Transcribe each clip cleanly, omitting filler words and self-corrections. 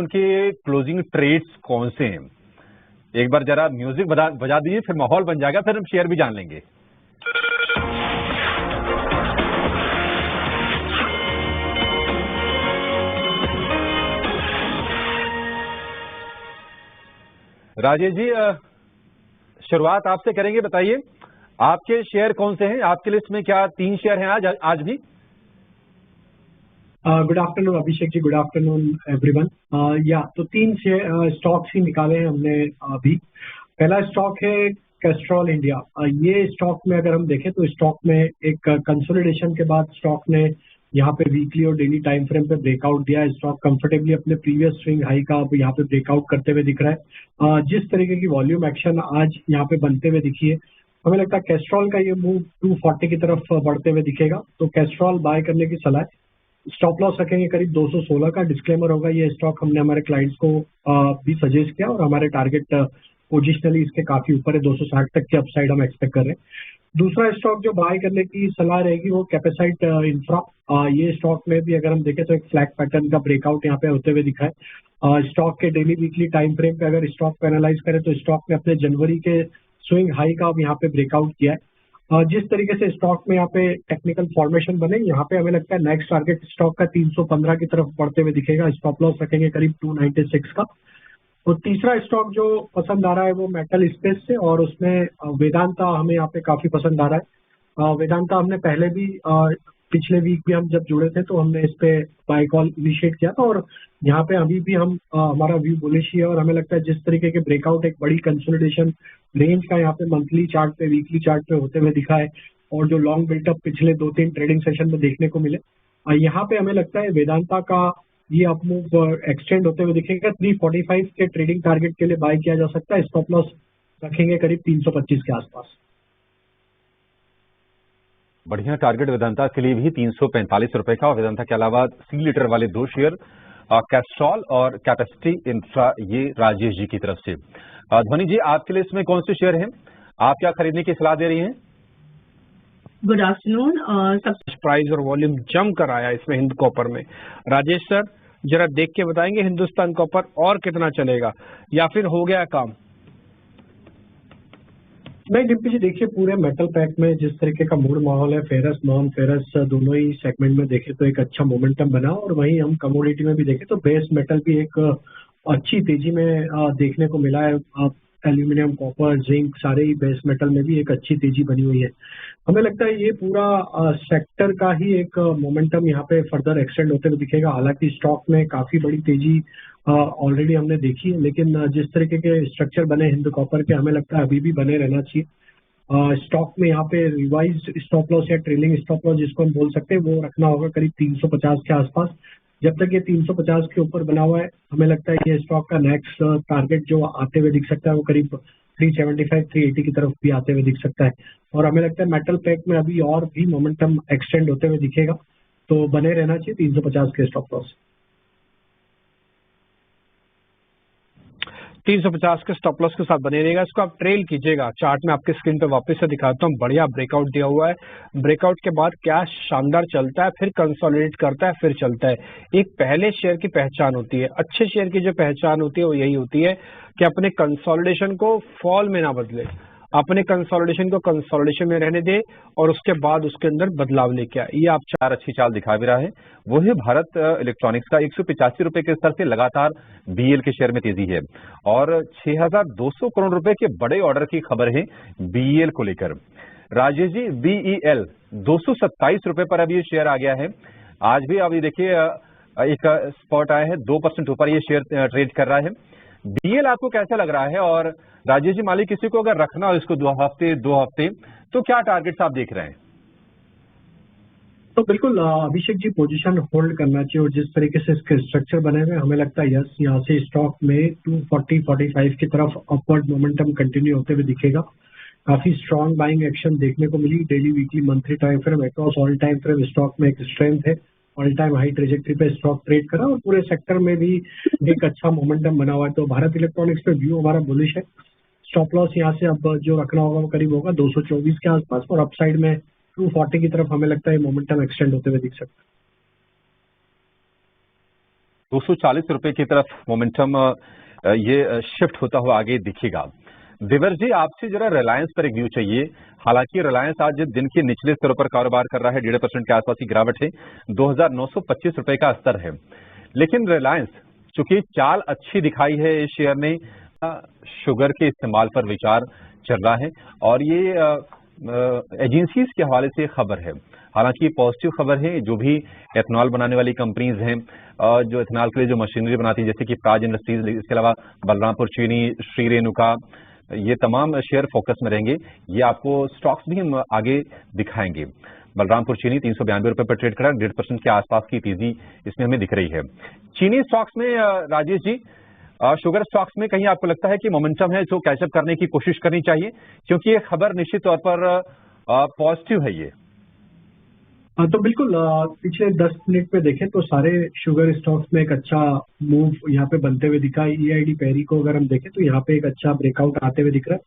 के closing trades कौन से हैं? एक बार जरा म्यूजिक बजा दीजिए, फिर माहौल बन जाएगा, फिर हम शेयर भी जान लेंगे। राजेश जी, शुरुआत आपसे करेंगे। बताइए आपके शेयर कौन से हैं? आपकी लिस्ट में क्या 3 शेयर हैं आज भी? Good afternoon Abhishek ji, good afternoon everyone. तो 3 स्टॉक्स ही निकाले हैं हमने अभी। पहला स्टॉक है कैस्ट्रॉल इंडिया। ये स्टॉक में अगर हम देखें तो स्टॉक में एक कंसोलिडेशन के बाद स्टॉक ने यहाँ पे वीकली और डेली टाइम फ्रेम पे ब्रेकआउट दिया है। स्टॉक कंफर्टेबली अपने प्रीवियस स्विंग हाई का अब यहाँ पे ब्रेकआउट करते हुए दिख रहा है। जिस तरीके की वॉल्यूम एक्शन आज यहाँ पे बनते हुए दिखी है, हमें लगता है कैस्ट्रॉल का ये मूव 240 की तरफ बढ़ते हुए दिखेगा। तो कैस्ट्रॉल बाय करने की सलाह है। स्टॉप लॉस रखेंगे करीब 216 का। डिस्क्लेमर होगा, ये स्टॉक हमने हमारे क्लाइंट्स को भी सजेस्ट किया और हमारे टारगेट पोजिशनली इसके काफी ऊपर है। 260 तक की अपसाइड हम एक्सपेक्ट कर रहे हैं। दूसरा स्टॉक जो बाय करने की सलाह रहेगी वो कैपेसाइट इंफ्रा। ये स्टॉक में भी अगर हम देखें तो एक फ्लैग पैटर्न का ब्रेकआउट यहाँ पे होते हुए दिखा है। स्टॉक के डेली वीकली टाइम फ्रेम पे अगर स्टॉक को एनालाइज करें तो स्टॉक ने अपने जनवरी के स्विंग हाई का अब यहाँ पे ब्रेकआउट किया है। जिस तरीके से स्टॉक में यहाँ पे टेक्निकल फॉर्मेशन बने, यहाँ पे हमें लगता है नेक्स्ट टारगेट स्टॉक का 315 की तरफ बढ़ते हुए दिखेगा। स्टॉप लॉस रखेंगे करीब 296 का। तो तीसरा स्टॉक जो पसंद आ रहा है वो मेटल स्पेस से, और उसमें वेदांता हमें यहाँ पे काफी पसंद आ रहा है। वेदांता हमने पहले भी पिछले वीक भी हम जब जुड़े थे तो हमने इस पे बाय कॉल इनिशिएट किया था, और यहाँ पे अभी भी हम हमारा व्यू बुलिश ही है। और हमें लगता है जिस तरीके के ब्रेकआउट एक बड़ी कंसोलिडेशन रेंज का यहाँ पे मंथली चार्ट पे, वीकली चार्ट पे होते हुए दिखा है, और जो लॉन्ग बिल्टअप पिछले 2-3 ट्रेडिंग सेशन में देखने को मिले, यहाँ पे हमें लगता है वेदांता का ये अपमूव एक्सटेंड होते हुए दिखेगा। 345 के ट्रेडिंग टारगेट के लिए बाय किया जा सकता है। स्टॉप लॉस रखेंगे करीब 325 के आसपास। बढ़िया टारगेट वेदांता के लिए भी 345 रुपए का। और वेदांता के अलावा सी लीटर वाले 2 शेयर कैस्ट्रॉल और कैपेसिटी इंफ्रा, ये राजेश जी की तरफ से। ध्वनि जी, आपके लिस्ट में कौन से शेयर हैं? आप क्या खरीदने की सलाह दे रही हैं? Good afternoon. प्राइस और वॉल्यूम जम कर आया इसमें हिंद कॉपर में। राजेश सर जरा देख के बताएंगे हिंदुस्तान कॉपर और कितना चलेगा, या फिर हो गया काम? नहीं डिम्पी जी, देखिए पूरे मेटल पैक में जिस तरीके का मूड माहौल है, फेरस नॉन फेरस दोनों ही सेगमेंट में देखें तो एक अच्छा मोमेंटम बना। और वहीं हम कमोडिटी में भी देखें तो बेस मेटल भी एक अच्छी तेजी में देखने को मिला है। एल्यूमिनियम, कॉपर, जिंक, सारे ही बेस मेटल में भी एक अच्छी तेजी बनी हुई है। हमें लगता है ये पूरा सेक्टर का ही एक मोमेंटम यहाँ पे फर्दर एक्सटेंड होते हुए दिखेगा। हालांकि स्टॉक में काफी बड़ी तेजी ऑलरेडी हमने देखी है, लेकिन जिस तरीके के स्ट्रक्चर बने हिंद कॉपर के, हमें लगता है अभी भी बने रहना चाहिए। स्टॉक में यहाँ पे रिवाइज स्टॉप लॉस या ट्रेलिंग स्टॉप लॉस जिसको हम बोल सकते हैं वो रखना होगा करीब 350 के आसपास। जब तक ये 350 के ऊपर बना हुआ है, हमें लगता है ये स्टॉक का नेक्स्ट टारगेट जो आते हुए दिख सकता है वो करीब 375-380 की तरफ भी आते हुए दिख सकता है। और हमें लगता है मेटल पैक में अभी और भी मोमेंटम एक्सटेंड होते हुए दिखेगा, तो बने रहना चाहिए 350 के स्टॉप लॉस। 350 के स्टॉप लॉस के साथ बने रहेगा। इसको आप ट्रेल कीजिएगा। चार्ट में आपके स्क्रीन पे वापस से दिखाता हूँ। बढ़िया ब्रेकआउट दिया हुआ है। ब्रेकआउट के बाद क्या शानदार चलता है, फिर कंसोलिडेट करता है, फिर चलता है। एक पहले शेयर की पहचान होती है, अच्छे शेयर की जो पहचान होती है वो यही होती है कि अपने कंसोलिडेशन को फॉल में ना बदले, अपने कंसोलिडेशन को कंसोलिडेशन में रहने दे और उसके बाद उसके अंदर बदलाव लेके आए। ये आप चार अच्छी चाल दिखा भी रहा है। वो है भारत इलेक्ट्रॉनिक्स का 185 रुपए के स्तर से लगातार बीएल के शेयर में तेजी है, और 6,200 करोड़ रुपए के बड़े ऑर्डर की खबर है बीएल को लेकर। राजेश जी, बीईएल 227 रुपए पर अभी ये शेयर आ गया है। आज भी अभी देखिए एक स्पॉट आया है, 2% ऊपर ये शेयर ट्रेड कर रहा है। बीएल आपको कैसा लग रहा है? और राजेश जी, मालिक किसी को अगर रखना हो इसको 2 हफ्ते तो क्या टारगेट्स आप देख रहे हैं? तो बिल्कुल अभिषेक जी, पोजीशन होल्ड करना चाहिए। और जिस तरीके से इसके स्ट्रक्चर बने हुए, हमें लगता है यस, यहाँ से स्टॉक में 240-45 की तरफ अपवर्ड मोमेंटम कंटिन्यू होते हुए दिखेगा। काफी स्ट्रॉन्ग बाइंग एक्शन देखने को मिली daily, weekly, monthly time frame across all time frame. Stock में एक स्ट्रेंथ है, ऑल टाइम हाई ट्रेजेक्ट्री पे स्टॉक ट्रेड करा, और पूरे सेक्टर में भी एक अच्छा मोमेंटम बना हुआ है। तो भारत इलेक्ट्रॉनिक्स पे व्यू हमारा बुलिश है। स्टॉप लॉस यहाँ से अब जो रखना होगा वो करीब होगा 224 के आसपास, और अपसाइड में 240 की तरफ हमें लगता है मोमेंटम एक्सटेंड होते हुए दिख सकता है। 240 रुपए की तरफ मोमेंटम ये शिफ्ट होता हुआ आगे दिखेगा। देवर जी, आपसे जरा रिलायंस पर एक व्यू चाहिए। हालांकि रिलायंस आज दिन के निचले स्तरों पर कारोबार कर रहा है, 1.5% के आसपास की गिरावट है, 2,925 रुपए का स्तर है। लेकिन रिलायंस चूंकि चाल अच्छी दिखाई है इस शेयर ने, शुगर के इस्तेमाल पर विचार चल रहा है और ये एजेंसीज के हवाले से खबर है। हालांकि पॉजिटिव खबर है, जो भी एथनॉल बनाने वाली कंपनीज हैं, जो एथनॉल के लिए जो मशीनरी बनाती है, जैसे कि प्राज इंडस्ट्रीज, इसके अलावा बलरामपुर चीनी, श्री रेणुका, ये तमाम शेयर फोकस में रहेंगे। ये आपको स्टॉक्स भी हम आगे दिखाएंगे। बलरामपुर चीनी 392 रुपए पर ट्रेड कर रहा है, 1.5% के आसपास की तेजी इसमें हमें दिख रही है। चीनी स्टॉक्स में राजेश जी, शुगर स्टॉक्स में कहीं आपको लगता है कि मोमेंटम है जो कैचअप करने की कोशिश करनी चाहिए, क्योंकि ये खबर निश्चित तौर पर पॉजिटिव है ये? तो बिल्कुल, पिछले 10 मिनट में देखें तो सारे शुगर स्टॉक्स में एक अच्छा मूव यहाँ पे बनते हुए दिखा। EID पेरी को अगर हम देखें तो यहाँ पे एक अच्छा ब्रेकआउट आते हुए दिख रहा है।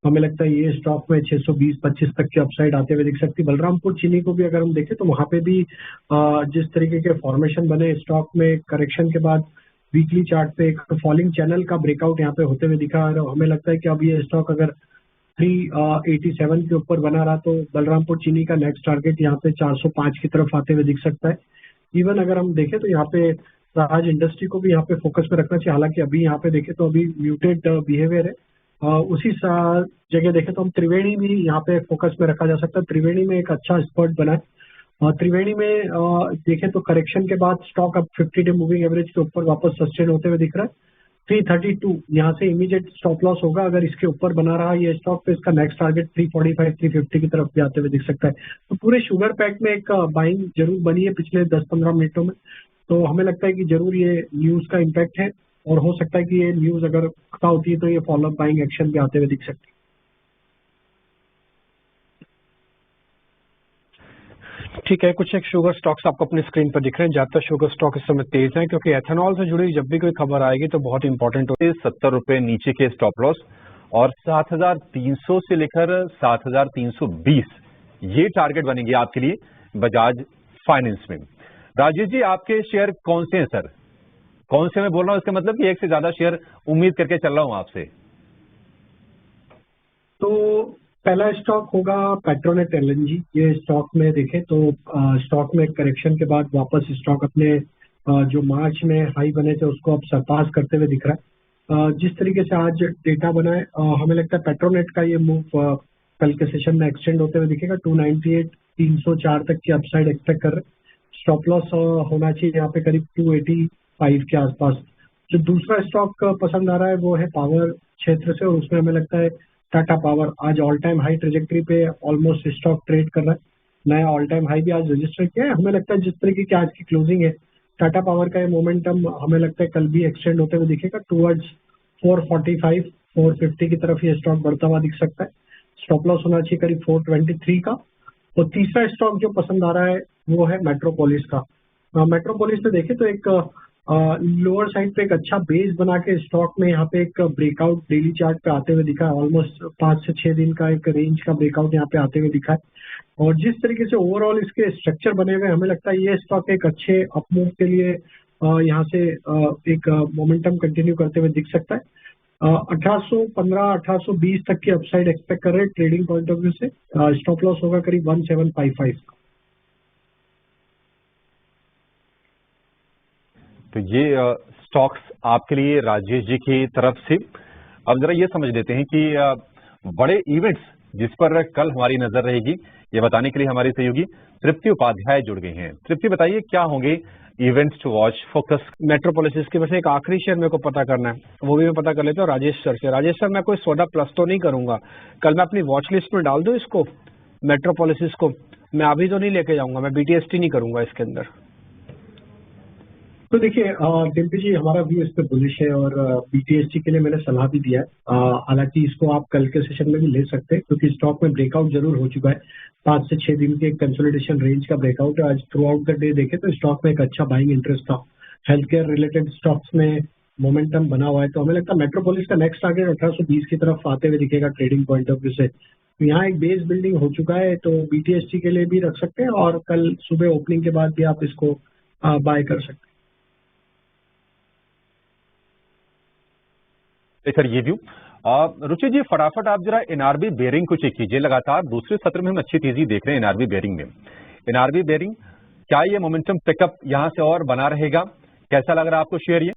हमें लगता है ये स्टॉक में 620-25 तक की अपसाइड आते हुए दिख सकती है। बलरामपुर चीनी को भी अगर हम देखें तो वहां पे भी जिस तरीके के फॉर्मेशन बने स्टॉक में, करेक्शन के बाद वीकली चार्ट पे एक फॉलिंग चैनल का ब्रेकआउट यहाँ पे होते हुए दिखा। और हमें लगता है कि अब ये स्टॉक अगर 387 के ऊपर बना रहा तो बलरामपुर चीनी का नेक्स्ट टारगेट यहाँ पे 405 की तरफ आते हुए दिख सकता है। इवन अगर हम देखें तो यहाँ पे राज इंडस्ट्री को भी यहाँ पे फोकस में रखना चाहिए। हालांकि अभी यहाँ पे देखें तो अभी म्यूटेड बिहेवियर है। उसी जगह देखें तो हम त्रिवेणी भी यहाँ पे फोकस में रखा जा सकता है। त्रिवेणी में एक अच्छा स्पॉट बना है। त्रिवेणी में देखें तो करेक्शन के बाद स्टॉक अब 50 डे मूविंग एवरेज के ऊपर वापस सस्टेन होते हुए दिख रहा है। 332 यहाँ से इमीडिएट स्टॉप लॉस होगा। अगर इसके ऊपर बना रहा ये स्टॉक तो इसका नेक्स्ट टारगेट 345-350 की तरफ भी आते हुए दिख सकता है। तो पूरे शुगर पैक में एक बाइंग जरूर बनी है पिछले 10-15 मिनटों में। तो हमें लगता है कि जरूर ये न्यूज का इम्पैक्ट है और हो सकता है कि ये न्यूज अगर पता होती है तो ये फॉलोअप बाइंग एक्शन भी आते हुए दिख सकती है। ठीक है, कुछ एक शुगर स्टॉक्स आपको अपनी स्क्रीन पर दिख रहे हैं। ज्यादातर शुगर स्टॉक इस समय तेज हैं क्योंकि एथेनॉल से जुड़ी जब भी कोई खबर आएगी तो बहुत इंपॉर्टेंट होती है। 70 रुपए नीचे के स्टॉप लॉस और 7,300 से लेकर 7,320 ये टारगेट बनेंगे आपके लिए बजाज फाइनेंस में। राजेश जी, आपके शेयर कौन से हैं सर? कौन से मैं बोल रहा हूं, इसका मतलब कि एक से ज्यादा शेयर उम्मीद करके चल रहा हूं आपसे। तो पहला स्टॉक होगा पेट्रोनेट LNG। ये स्टॉक में देखें तो स्टॉक में करेक्शन के बाद वापस स्टॉक अपने जो मार्च में हाई बने थे उसको अब सरपास करते हुए दिख रहा है। जिस तरीके से आज डेटा बना है हमें लगता है पेट्रोनेट का ये मूव कल के सेशन में एक्सटेंड होते हुए दिखेगा। 298, 304 तक की अपसाइड एक्सपेक्ट कर रहे हैं। स्टॉप लॉस होना चाहिए यहाँ पे करीब 285 के आसपास। जो दूसरा स्टॉक पसंद आ रहा है वो है पावर क्षेत्र से, और उसमें हमें लगता है टाटा पावर आज ऑल टाइम हाई ट्रेजेक्टरी पे ऑलमोस्ट स्टॉक ट्रेड कर रहा है। नया ऑल टाइम हाई भी आज रजिस्टर किया है। हमें लगता है जिस तरीके की आज की क्लोजिंग है टाटा पावर का ये मोमेंटम हमें लगता है कल भी एक्सटेंड होते हुए दिखेगा। टूवर्ड्स 445, 450 की तरफ ये स्टॉक बढ़ता हुआ दिख सकता है। स्टॉप लॉस होना चाहिए करीब 423 का। और तीसरा स्टॉक जो पसंद आ रहा है वो है मेट्रोपोलिस का। मेट्रोपोलिस में देखें तो एक लोअर साइड पे एक अच्छा बेस बना के स्टॉक में यहाँ पे एक ब्रेकआउट डेली चार्ट पे आते हुए दिखा है। ऑलमोस्ट 5 से 6 दिन का एक रेंज का ब्रेकआउट यहाँ पे आते हुए दिखा है। और जिस तरीके से ओवरऑल इसके स्ट्रक्चर बने हुए हमें लगता है ये स्टॉक एक अच्छे अपमूव के लिए यहाँ से एक मोमेंटम कंटिन्यू करते हुए दिख सकता है। 1815, 1820 तक की अपसाइड एक्सपेक्ट कर रहे हैं ट्रेडिंग पॉइंट ऑफ व्यू से। स्टॉप लॉस होगा करीब 1755। तो ये स्टॉक्स आपके लिए राजेश जी की तरफ से। अब जरा ये समझ लेते हैं कि बड़े इवेंट्स जिस पर कल हमारी नजर रहेगी, ये बताने के लिए हमारे सहयोगी तृप्ति उपाध्याय जुड़ गए हैं। तृप्ति, बताइए क्या होंगे events to watch focus? Metropolis की वजह से एक आखिरी शेयर मेरे को पता करना है, वो भी मैं पता कर लेता हूँ राजेश सर से। राजेश सर, मैं कोई सौदा प्लस तो नहीं करूंगा, कल मैं अपनी वॉच लिस्ट में डाल दूं इसको, मेट्रोपोलिस को? मैं अभी तो नहीं लेके जाऊंगा, मैं BTST नहीं करूंगा इसके अंदर। तो देखिए डिम्पी जी, हमारा व्यू इस पर बुलिश है और BTST के लिए मैंने सलाह भी दिया है। हालांकि इसको आप कल के सेशन में भी ले सकते हैं क्योंकि स्टॉक में ब्रेकआउट जरूर हो चुका है। 5 से 6 दिन के कंसोलिडेशन रेंज का ब्रेकआउट है। आज थ्रू आउट द डे देखे तो स्टॉक में एक अच्छा बाइंग इंटरेस्ट था। हेल्थ केयर रिलेटेड स्टॉक्स में मोमेंटम बना हुआ है। तो हमें लगता है मेट्रोपोलिस का नेक्स्ट टारगेट 1820 की तरफ आते हुए दिखेगा ट्रेडिंग पॉइंट ऑफ व्यू से। तो यहाँ एक बेस बिल्डिंग हो चुका है, तो BTST के लिए भी रख सकते हैं और कल सुबह ओपनिंग के बाद भी आप इसको बाय कर सकते हैं। सर ये व्यू रुचि जी, फटाफट आप जरा एनआरबी बेयरिंग को चेक कीजिए। लगातार दूसरे सत्र में हम अच्छी तेजी देख रहे हैं एनआरबी बेयरिंग में। एनआरबी बेयरिंग क्या ये मोमेंटम पिकअप यहां से और बना रहेगा? कैसा लग रहा है आपको शेयर ये?